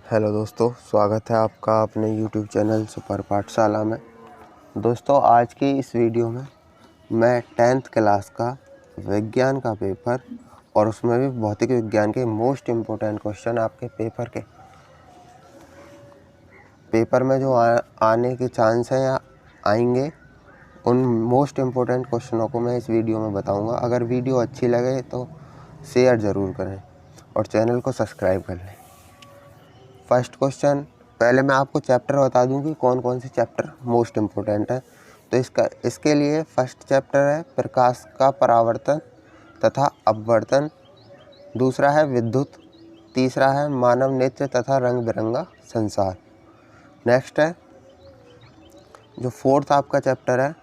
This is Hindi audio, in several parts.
हेलो दोस्तों, स्वागत है आपका अपने YouTube चैनल सुपर पाठशाला में। दोस्तों, आज की इस वीडियो में मैं 10th क्लास का विज्ञान का पेपर और उसमें भी भौतिक विज्ञान के मोस्ट इम्पोर्टेंट क्वेश्चन आपके पेपर में जो आने के चांस हैं या आएंगे, उन मोस्ट इम्पोर्टेंट क्वेश्चनों को मैं इस वीडियो में बताऊंगा। अगर वीडियो अच्छी लगे तो शेयर ज़रूर करें और चैनल को सब्सक्राइब कर लें। फर्स्ट क्वेश्चन, पहले मैं आपको चैप्टर बता दूं कि कौन कौन से चैप्टर मोस्ट इम्पोर्टेंट है। तो इसके लिए फर्स्ट चैप्टर है प्रकाश का परावर्तन तथा अपवर्तन, दूसरा है विद्युत, तीसरा है मानव नेत्र तथा रंग बिरंगा संसार। नेक्स्ट है जो फोर्थ आपका चैप्टर है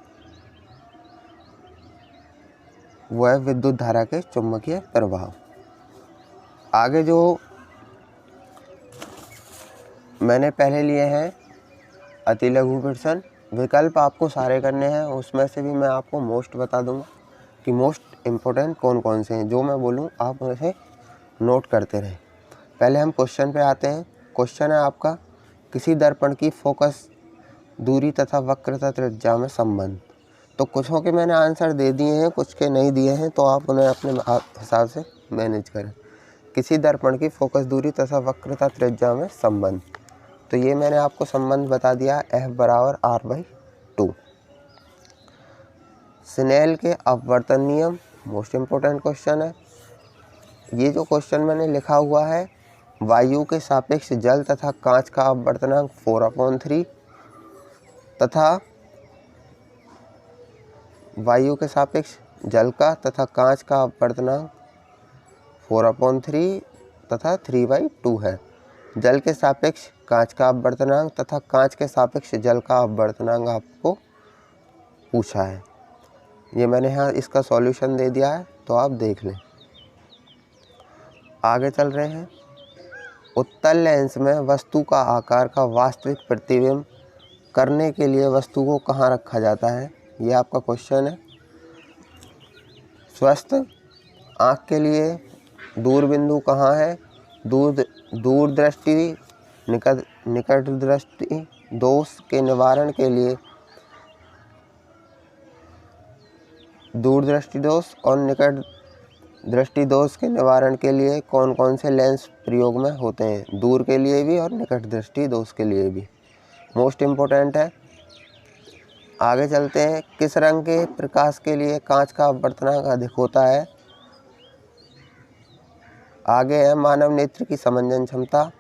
वो है विद्युत धारा के चुंबकीय प्रभाव। आगे जो मैंने पहले लिए हैं अति लघु प्रश्न, विकल्प आपको सारे करने हैं, उसमें से भी मैं आपको मोस्ट बता दूंगा कि मोस्ट इम्पोर्टेंट कौन कौन से हैं। जो मैं बोलूं आप उसे नोट करते रहें। पहले हम क्वेश्चन पे आते हैं। क्वेश्चन है आपका, किसी दर्पण की फोकस दूरी तथा वक्रता त्रिज्या में संबंध। तो कुछों के मैंने आंसर दे दिए हैं, कुछ के नहीं दिए हैं, तो आप उन्हें अपने हिसाब से मैनेज करें। किसी दर्पण की फोकस दूरी तथा वक्रता त्रिज्या में संबंध, तो ये मैंने आपको संबंध बता दिया, F बराबर R/2। स्नेल के अपवर्तन नियम मोस्ट इम्पोर्टेंट क्वेश्चन है। ये जो क्वेश्चन मैंने लिखा हुआ है, वायु के सापेक्ष जल तथा कांच का अपवर्तनांक 4/3 तथा वायु के सापेक्ष जल का तथा कांच का अपवर्तनांक 4/3 तथा 3/2 है। जल के सापेक्ष कांच का अपवर्तनांक तथा कांच के सापेक्ष जल का अपवर्तनांक आपको पूछा है। ये मैंने यहाँ इसका सॉल्यूशन दे दिया है, तो आप देख लें। आगे चल रहे हैं। उत्तल लेंस में वस्तु का आकार का वास्तविक प्रतिबिंब करने के लिए वस्तु को कहाँ रखा जाता है, ये आपका क्वेश्चन है। स्वस्थ आँख के लिए दूरबिंदु कहाँ है? दूरदृष्टि निकट दृष्टि दोष के निवारण के लिए दूरदृष्टि दोष और निकट दृष्टि दोष के निवारण के लिए कौन कौन से लेंस प्रयोग में होते हैं? दूर के लिए भी और निकट दृष्टि दोष के लिए भी। मोस्ट इम्पोर्टेंट है। आगे चलते हैं। किस रंग के प्रकाश के लिए कांच का अपवर्तनांक अधिक होता है? आगे है मानव नेत्र की समंजन क्षमता।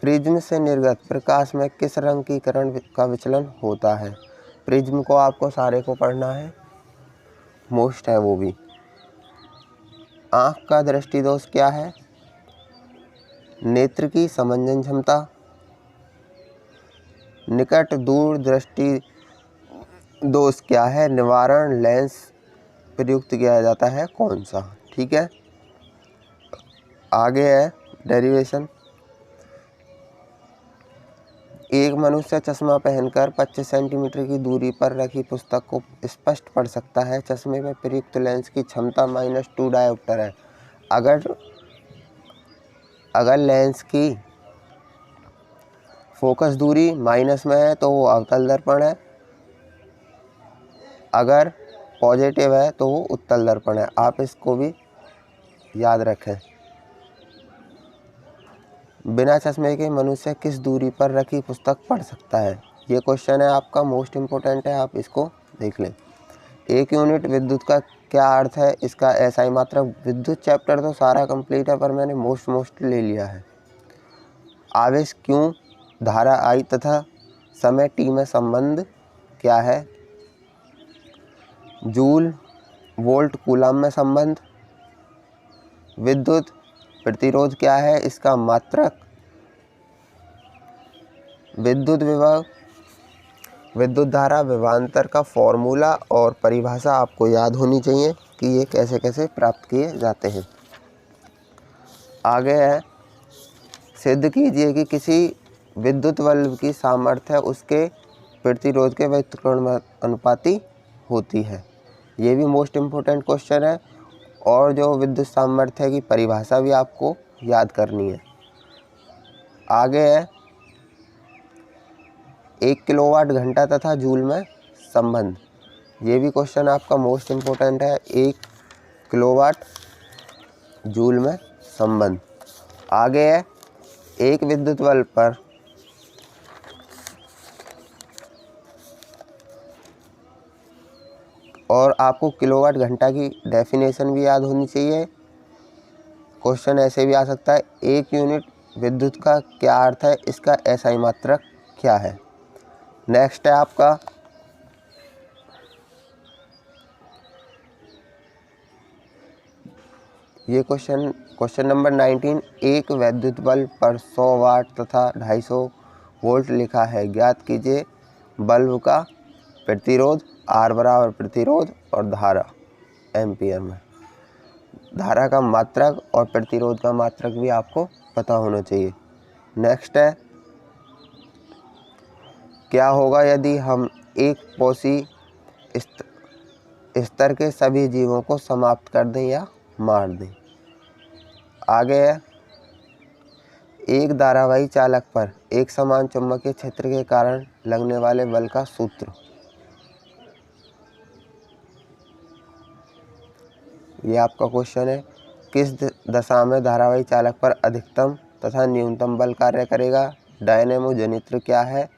प्रिज्म से निर्गत प्रकाश में किस रंग की किरण का विचलन होता है? प्रिज्म को आपको सारे को पढ़ना है, मोस्ट है वो भी। आँख का दृष्टि दोष क्या है? नेत्र की समंजन क्षमता। निकट दूर दृष्टि दोष क्या है? निवारण लेंस प्रयुक्त किया जाता है कौन सा? ठीक है। आगे है डेरिवेशन। एक मनुष्य चश्मा पहनकर 25 सेंटीमीटर की दूरी पर रखी पुस्तक को स्पष्ट पढ़ सकता है। चश्मे में प्रयुक्त लेंस की क्षमता -2 डायोप्टर है। अगर लेंस की फोकस दूरी माइनस में है तो वो अवतल दर्पण है, अगर पॉजिटिव है तो वो उत्तल दर्पण है। आप इसको भी याद रखें। बिना चश्मे के मनुष्य किस दूरी पर रखी पुस्तक पढ़ सकता है? ये क्वेश्चन है आपका, मोस्ट इम्पोर्टेंट है, आप इसको देख लें। 1 यूनिट विद्युत का क्या अर्थ है? इसका SI मात्रक। विद्युत चैप्टर तो सारा कंप्लीट है, पर मैंने मोस्ट ले लिया है। आवेश क्यों, धारा I तथा समय t में संबंध क्या है? जूल वोल्ट कूलम में संबंध। विद्युत प्रतिरोध क्या है? इसका मात्रक। विद्युत विभव, विद्युत धारा, विभवांतर का फॉर्मूला और परिभाषा आपको याद होनी चाहिए कि ये कैसे कैसे प्राप्त किए जाते हैं। आगे है, सिद्ध कीजिए कि किसी विद्युत बल्ब की सामर्थ्य उसके प्रतिरोध के व्युत्क्रमण अनुपाती होती है। ये भी मोस्ट इम्पोर्टेंट क्वेश्चन है। और जो विद्युत सामर्थ्य की परिभाषा भी आपको याद करनी है। आगे है 1 किलोवाट घंटा तथा जूल में संबंध। ये भी क्वेश्चन आपका मोस्ट इम्पोर्टेंट है, 1 किलोवाट जूल में संबंध। आगे है एक विद्युत बल्ब पर और आपको किलोवाट घंटा की डेफिनेशन भी याद होनी चाहिए। क्वेश्चन ऐसे भी आ सकता है, 1 यूनिट विद्युत का क्या अर्थ है, इसका एसआई मात्रक क्या है। नेक्स्ट है आपका ये क्वेश्चन नंबर 19, एक विद्युत बल्ब पर 100 वाट तथा 250 वोल्ट लिखा है, ज्ञात कीजिए बल्ब का प्रतिरोध, आर बराबर प्रतिरोध और धारा एम्पियर में। धारा का मात्रक और प्रतिरोध का मात्रक भी आपको पता होना चाहिए। नेक्स्ट है क्या होगा यदि हम एक पोषी स्तर के सभी जीवों को समाप्त कर दें या मार दें। आगे है एक धारावाही चालक पर एक समान चुंबकीय क्षेत्र के कारण लगने वाले बल का सूत्र। ये आपका क्वेश्चन है, किस दशा में धारावाही चालक पर अधिकतम तथा न्यूनतम बल कार्य करेगा। डायनेमो जनित्र क्या है।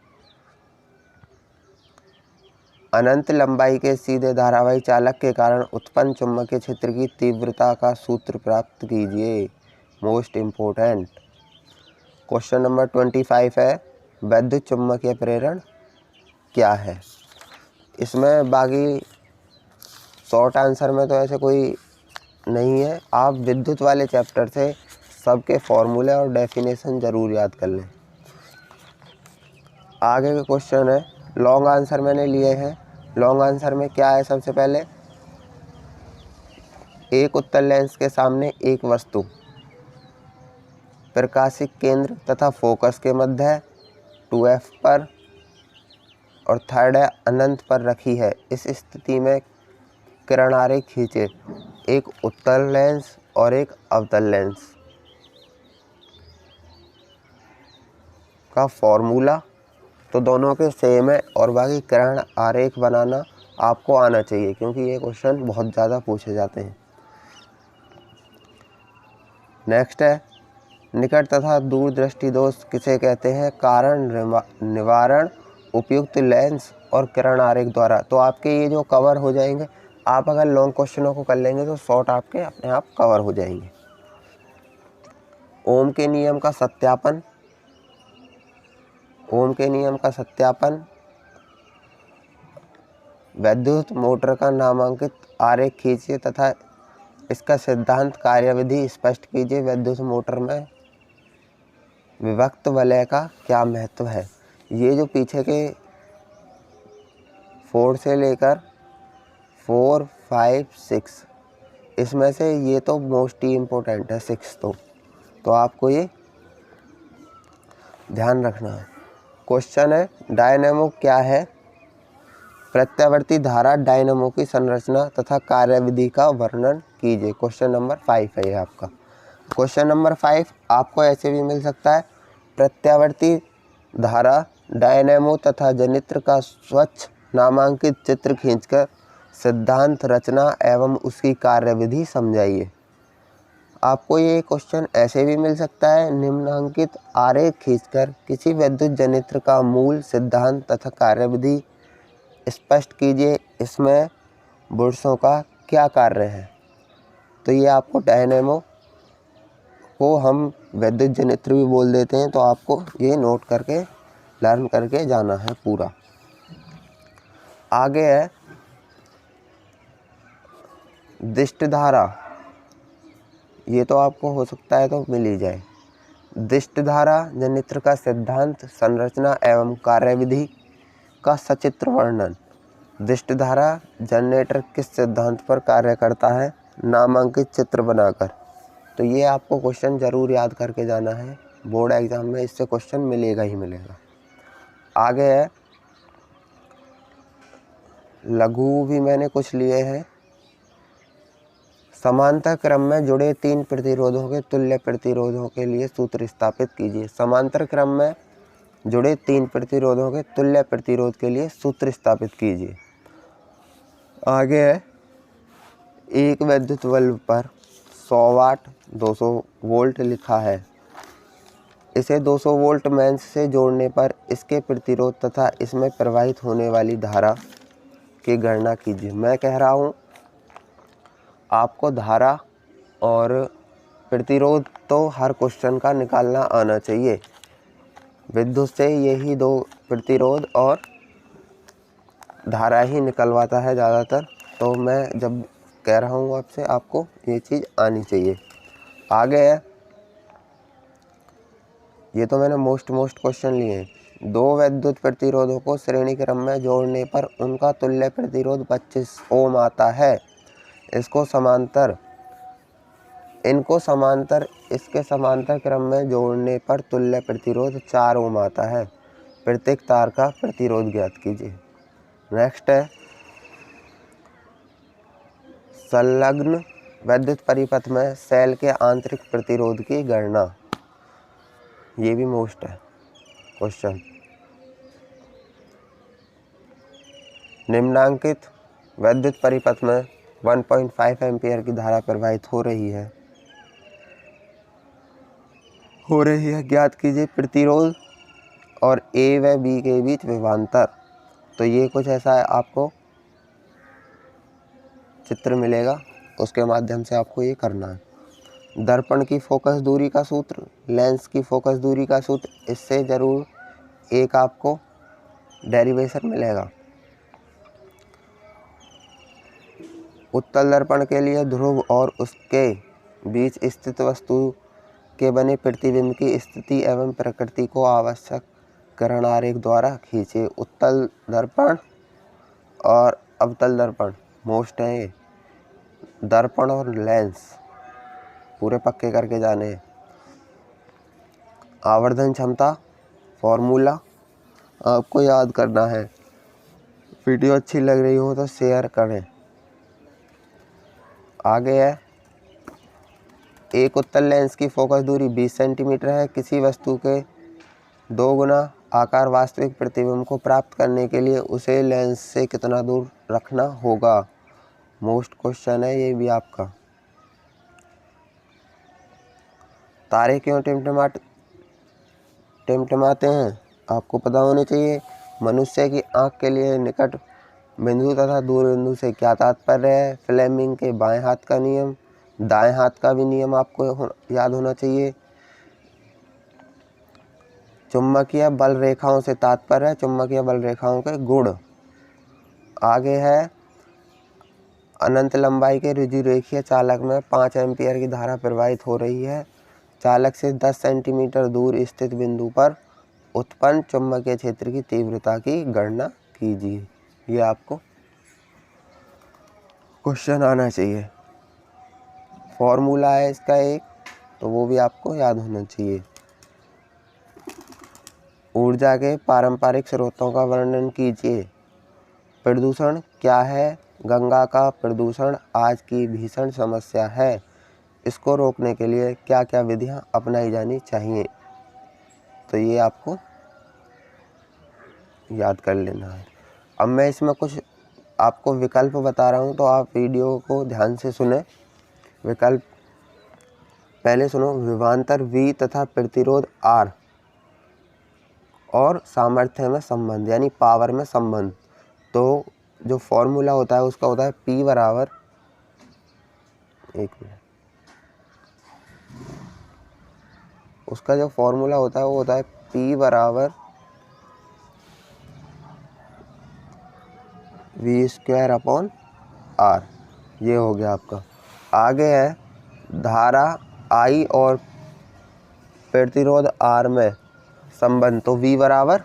अनंत लंबाई के सीधे धारावाही चालक के कारण उत्पन्न चुंबकीय क्षेत्र की तीव्रता का सूत्र प्राप्त कीजिए। Most important. क्वेश्चन नंबर 25 है वैद्युत चुंबकीय प्रेरण क्या है। इसमें बाकी शॉर्ट आंसर में तो ऐसे कोई नहीं है, आप विद्युत वाले चैप्टर से सबके फॉर्मूले और डेफिनेशन ज़रूर याद कर लें। आगे के क्वेश्चन है लॉन्ग आंसर मैंने लिए हैं। लॉन्ग आंसर में क्या है, सबसे पहले एक उत्तल लेंस के सामने एक वस्तु प्रकाशिक केंद्र तथा फोकस के मध्य 2f पर और थर्ड है अनंत पर रखी है। इस स्थिति में किरण आरेख खींचे, एक उत्तल लेंस और एक अवतल लेंस का फॉर्मूला तो दोनों के सेम है और बाकी किरण आरेख बनाना आपको आना चाहिए क्योंकि ये क्वेश्चन बहुत ज़्यादा पूछे जाते हैं। नेक्स्ट है निकट तथा दूरदृष्टि दोष किसे कहते हैं। कारण निवारण उपयुक्त लेंस और किरण आरेख द्वारा। तो आपके ये जो कवर हो जाएंगे, आप अगर लॉन्ग क्वेश्चनों को कर लेंगे तो शॉर्ट आपके अपने आप कवर हो जाएंगे। ओम के नियम का सत्यापन। ओम के नियम का सत्यापन विद्युत मोटर का नामांकित आरेख खींचिए तथा इसका सिद्धांत कार्यविधि स्पष्ट कीजिए। विद्युत मोटर में विभक्त वलय का क्या महत्व है। ये जो पीछे के 4 से लेकर 4, 5, 6 इसमें से ये तो मोस्ट ही इम्पोर्टेंट है 6 तो आपको ये ध्यान रखना है। क्वेश्चन है डायनेमो क्या है। प्रत्यावर्ती धारा डायनेमो की संरचना तथा कार्यविधि का वर्णन कीजिए। क्वेश्चन नंबर 5 है ये आपका। क्वेश्चन नंबर 5 आपको ऐसे भी मिल सकता है, प्रत्यावर्ती धारा डायनेमो तथा जनित्र का स्वच्छ नामांकित चित्र खींचकर सिद्धांत रचना एवं उसकी कार्यविधि समझाइए। आपको ये क्वेश्चन ऐसे भी मिल सकता है, निम्नांकित आरेख खींचकर किसी विद्युत जनित्र का मूल सिद्धांत तथा कार्यविधि स्पष्ट कीजिए, इसमें बुर्सों का क्या कार्य है। तो ये आपको डायनेमो को हम विद्युत जनित्र भी बोल देते हैं, तो आपको ये नोट करके लर्न करके जाना है पूरा। आगे है दिष्ट धारा। ये तो आपको हो सकता है तो मिल ही जाए। दिष्ट धारा जनित्र का सिद्धांत संरचना एवं कार्यविधि का सचित्र वर्णन। दिष्ट धारा जनरेटर किस सिद्धांत पर कार्य करता है, नामांकित चित्र बनाकर। तो ये आपको क्वेश्चन ज़रूर याद करके जाना है, बोर्ड एग्जाम में इससे क्वेश्चन मिलेगा ही मिलेगा। आगे है लघु भी मैंने कुछ लिए हैं, समांतर क्रम में जुड़े 3 प्रतिरोधों के तुल्य प्रतिरोधों के लिए सूत्र स्थापित कीजिए। समांतर क्रम में जुड़े 3 प्रतिरोधों के तुल्य प्रतिरोध के लिए सूत्र स्थापित कीजिए। आगे है, एक विद्युत बल्ब पर 100 वाट 200 वोल्ट लिखा है। इसे 200 वोल्ट मेंस से जोड़ने पर इसके प्रतिरोध तथा इसमें प्रवाहित होने वाली धारा की गणना कीजिए। मैं कह रहा हूँ आपको धारा और प्रतिरोध तो हर क्वेश्चन का निकालना आना चाहिए। विद्युत से यही 2 प्रतिरोध और धारा ही निकलवाता है ज़्यादातर, तो मैं जब कह रहा हूँ आपसे आपको ये चीज़ आनी चाहिए। आगे है, ये तो मैंने मोस्ट क्वेश्चन लिए हैं। 2 विद्युत प्रतिरोधों को श्रेणी क्रम में जोड़ने पर उनका तुल्य प्रतिरोध 25 ओम आता है। इनको समांतर इसके समांतर क्रम में जोड़ने पर तुल्य प्रतिरोध 4 ओम आता है। प्रत्येक तार का प्रतिरोध ज्ञात कीजिए। नेक्स्ट है, संलग्न विद्युत परिपथ में सेल के आंतरिक प्रतिरोध की गणना। ये भी मोस्ट है क्वेश्चन। निम्नांकित विद्युत परिपथ में 1.5 एम्पीयर की धारा प्रवाहित हो रही है। ज्ञात कीजिए प्रतिरोध और A व B के बीच विभवांतर। तो ये कुछ ऐसा है, आपको चित्र मिलेगा, उसके माध्यम से आपको ये करना है। दर्पण की फोकस दूरी का सूत्र, लेंस की फोकस दूरी का सूत्र, इससे ज़रूर एक आपको डेरिवेशन मिलेगा। उत्तल दर्पण के लिए ध्रुव और उसके बीच स्थित वस्तु के बने प्रतिबिंब की स्थिति एवं प्रकृति को आवश्यक करण आरेख द्वारा खींचे। उत्तल दर्पण और अवतल दर्पण मोस्ट है ये। दर्पण और लेंस पूरे पक्के करके जाने हैं। आवर्धन क्षमता फॉर्मूला आपको याद करना है। वीडियो अच्छी लग रही हो तो शेयर करें। आगे है, एक उत्तल लेंस की फोकस दूरी 20 सेंटीमीटर है। किसी वस्तु के 2 गुना आकार वास्तविक प्रतिबिंब को प्राप्त करने के लिए उसे लेंस से कितना दूर रखना होगा। मोस्ट क्वेश्चन है ये भी आपका। तारे क्यों टिमटिमाते हैं, आपको पता होने चाहिए। मनुष्य की आँख के लिए निकट बिंदु तथा दूर बिंदु से क्या तात्पर्य है। फ्लेमिंग के बाएं हाथ का नियम, दाएं हाथ का भी नियम आपको याद होना चाहिए। चुंबकीय बल रेखाओं से तात्पर्य है चुंबकीय बल रेखाओं के गुण। आगे है, अनंत लंबाई के ऋजुरेखीय चालक में 5 एम्पीयर की धारा प्रवाहित हो रही है। चालक से 10 सेंटीमीटर दूर स्थित बिंदु पर उत्पन्न चुंबकीय क्षेत्र की तीव्रता की गणना कीजिए। ये आपको क्वेश्चन आना चाहिए। फॉर्मूला है इसका एक, तो वो भी आपको याद होना चाहिए। ऊर्जा के पारंपरिक स्रोतों का वर्णन कीजिए। प्रदूषण क्या है। गंगा का प्रदूषण आज की भीषण समस्या है। इसको रोकने के लिए क्या क्या विधियां अपनाई जानी चाहिए। तो ये आपको याद कर लेना है। अब मैं इसमें कुछ आपको विकल्प बता रहा हूँ, तो आप वीडियो को ध्यान से सुने। विकल्प पहले सुनो। विभवांतर V तथा प्रतिरोध R और सामर्थ्य में संबंध यानी पावर में संबंध। तो जो फॉर्मूला होता है उसका होता है P बराबर, एक मिनट, उसका जो फॉर्मूला होता है वो होता है P बराबर V²/R। ये हो गया आपका। आगे है, धारा I और प्रतिरोध R में संबंध, तो V बराबर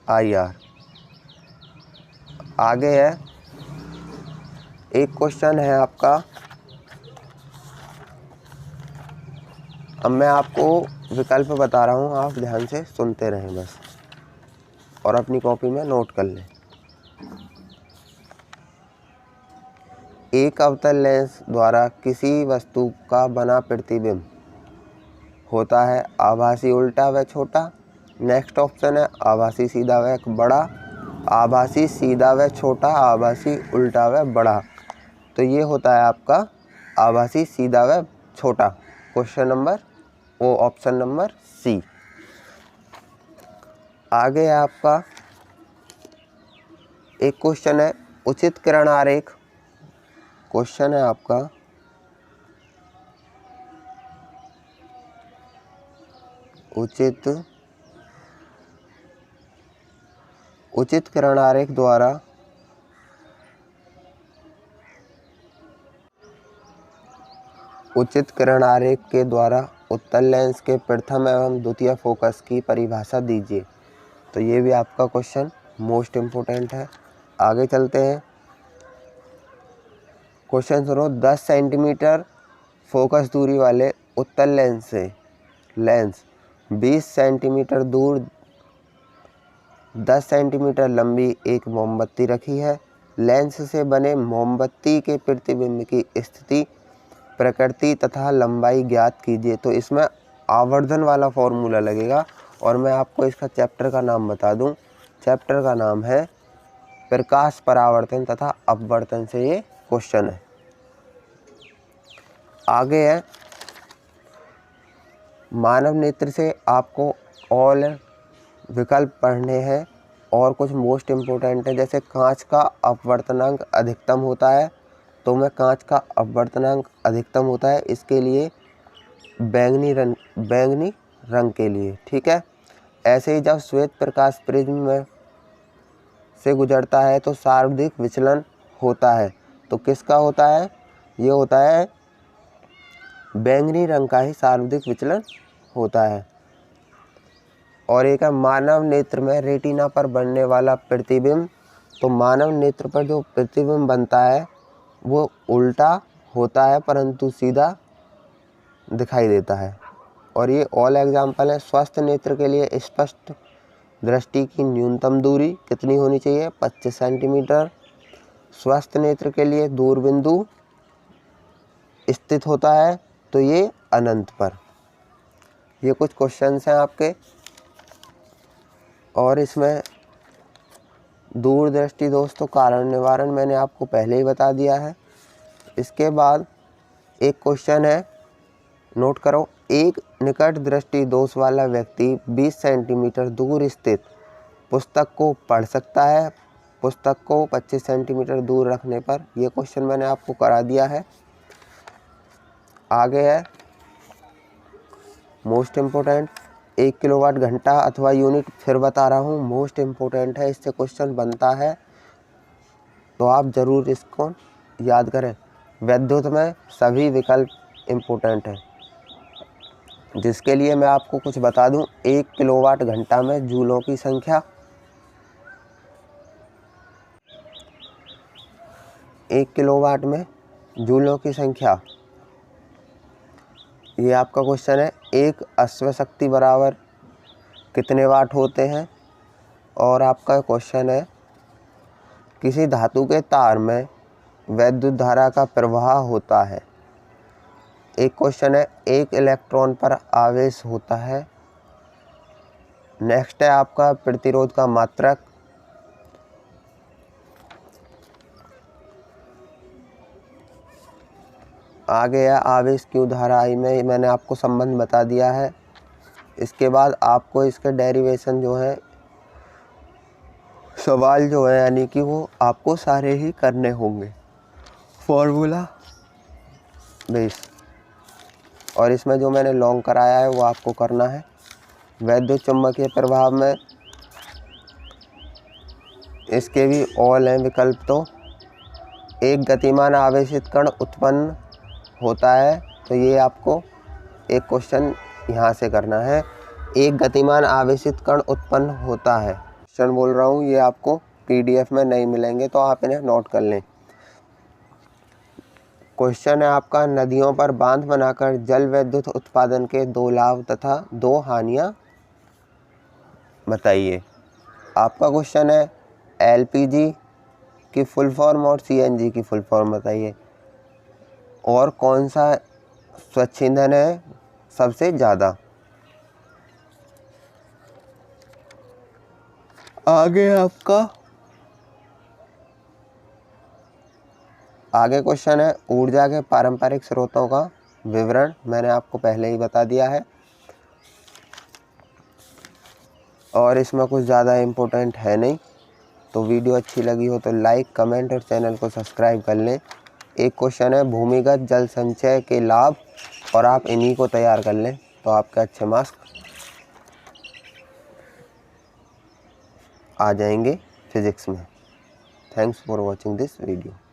IR। आगे है, एक क्वेश्चन है आपका। अब मैं आपको विकल्प बता रहा हूँ, आप ध्यान से सुनते रहें बस और अपनी कॉपी में नोट कर लें। एक अवतल लेंस द्वारा किसी वस्तु का बना प्रतिबिंब होता है आभासी उल्टा व छोटा। नेक्स्ट ऑप्शन है आभासी सीधा व बड़ा, आभासी सीधा व छोटा, आभासी उल्टा व बड़ा। तो ये होता है आपका आभासी सीधा व छोटा। क्वेश्चन नंबर ओ ऑप्शन नंबर सी। आगे है आपका एक क्वेश्चन है उचित किरण आरेख। क्वेश्चन है आपका उचित किरण आरेख द्वारा उचित किरण आरेख के द्वारा उत्तल लेंस के प्रथम एवं द्वितीय फोकस की परिभाषा दीजिए। तो ये भी आपका क्वेश्चन मोस्ट इम्पोर्टेंट है। आगे चलते हैं। क्वेश्चन सुनो। 10 सेंटीमीटर फोकस दूरी वाले उत्तल लेंस से लेंस 20 सेंटीमीटर दूर 10 सेंटीमीटर लंबी एक मोमबत्ती रखी है। लेंस से बने मोमबत्ती के प्रतिबिंब की स्थिति, प्रकृति तथा लंबाई ज्ञात कीजिए। तो इसमें आवर्धन वाला फॉर्मूला लगेगा और मैं आपको इसका चैप्टर का नाम बता दूं। चैप्टर का नाम है प्रकाश परावर्तन तथा अपवर्तन से ये क्वेश्चन है। आगे है मानव नेत्र से आपको ऑल विकल्प पढ़ने हैं और कुछ मोस्ट इम्पोर्टेंट है। जैसे कांच का अपवर्तनांक अधिकतम होता है, तो मैं कांच का अपवर्तनांक अधिकतम होता है इसके लिए बैंगनी रंग के लिए, ठीक है। ऐसे ही जब श्वेत प्रकाश प्रिज्म में से गुजरता है तो सार्वधिक विचलन होता है। तो किसका होता है? ये होता है बैंगनी रंग का ही सार्वधिक विचलन होता है। और एक है मानव नेत्र में रेटिना पर बनने वाला प्रतिबिंब। तो मानव नेत्र पर जो प्रतिबिंब बनता है वो उल्टा होता है परंतु सीधा दिखाई देता है। और ये ऑल एग्जाम्पल है। स्वस्थ नेत्र के लिए स्पष्ट दृष्टि की न्यूनतम दूरी कितनी होनी चाहिए? 25 सेंटीमीटर। स्वस्थ नेत्र के लिए दूरबिंदु स्थित होता है तो ये अनंत पर। ये कुछ क्वेश्चंस हैं आपके। और इसमें दूरदृष्टि दोस्तों कारण निवारण मैंने आपको पहले ही बता दिया है। इसके बाद एक क्वेश्चन है, नोट करो। एक निकट दृष्टि दोष वाला व्यक्ति 20 सेंटीमीटर दूर स्थित पुस्तक को पढ़ सकता है पुस्तक को 25 सेंटीमीटर दूर रखने पर। यह क्वेश्चन मैंने आपको करा दिया है। आगे है मोस्ट इम्पोर्टेंट 1 किलोवाट घंटा अथवा यूनिट, फिर बता रहा हूँ मोस्ट इम्पोर्टेंट है, इससे क्वेश्चन बनता है तो आप ज़रूर इसको याद करें। विद्युत में सभी विकल्प इम्पोर्टेंट हैं, जिसके लिए मैं आपको कुछ बता दूं। 1 किलोवाट घंटा में जूलों की संख्या, 1 किलोवाट में जूलों की संख्या, ये आपका क्वेश्चन है। एक अश्व शक्ति बराबर कितने वाट होते हैं? और आपका क्वेश्चन है किसी धातु के तार में वैद्युत धारा का प्रवाह होता है। एक क्वेश्चन है एक इलेक्ट्रॉन पर आवेश होता है। नेक्स्ट है आपका प्रतिरोध का मात्रक। आगे है आवेश की धाराई में मैंने आपको संबंध बता दिया है। इसके बाद आपको इसके डेरिवेशन जो है, सवाल जो है यानी कि वो आपको सारे ही करने होंगे फॉर्मूला बेस। और इसमें जो मैंने लॉन्ग कराया है वो आपको करना है। वैद्युत चुम्बकीय प्रभाव में इसके भी ऑल हैं विकल्प। तो एक गतिमान आवेशित कण उत्पन्न होता है, तो ये आपको एक क्वेश्चन यहाँ से करना है। एक गतिमान आवेशित कण उत्पन्न होता है, क्वेश्चन बोल रहा हूँ, ये आपको पीडीएफ में नहीं मिलेंगे तो आप इन्हें नोट कर लें। क्वेश्चन है आपका नदियों पर बांध बनाकर जल विद्युत उत्पादन के 2 लाभ तथा 2 हानियाँ बताइए। आपका क्वेश्चन है एलपीजी की फुल फॉर्म और सीएनजी की फुल फॉर्म बताइए। और कौन सा स्वच्छ ईंधन है सबसे ज़्यादा। आगे क्वेश्चन है, ऊर्जा के पारंपरिक स्रोतों का विवरण मैंने आपको पहले ही बता दिया है और इसमें कुछ ज़्यादा इम्पोर्टेंट है नहीं। तो वीडियो अच्छी लगी हो तो लाइक, कमेंट और चैनल को सब्सक्राइब कर लें। एक क्वेश्चन है, भूमिगत जल संचय के लाभ, और आप इन्हीं को तैयार कर लें तो आपके अच्छे मार्क्स आ जाएंगे फिजिक्स में। Thanks for watching this video.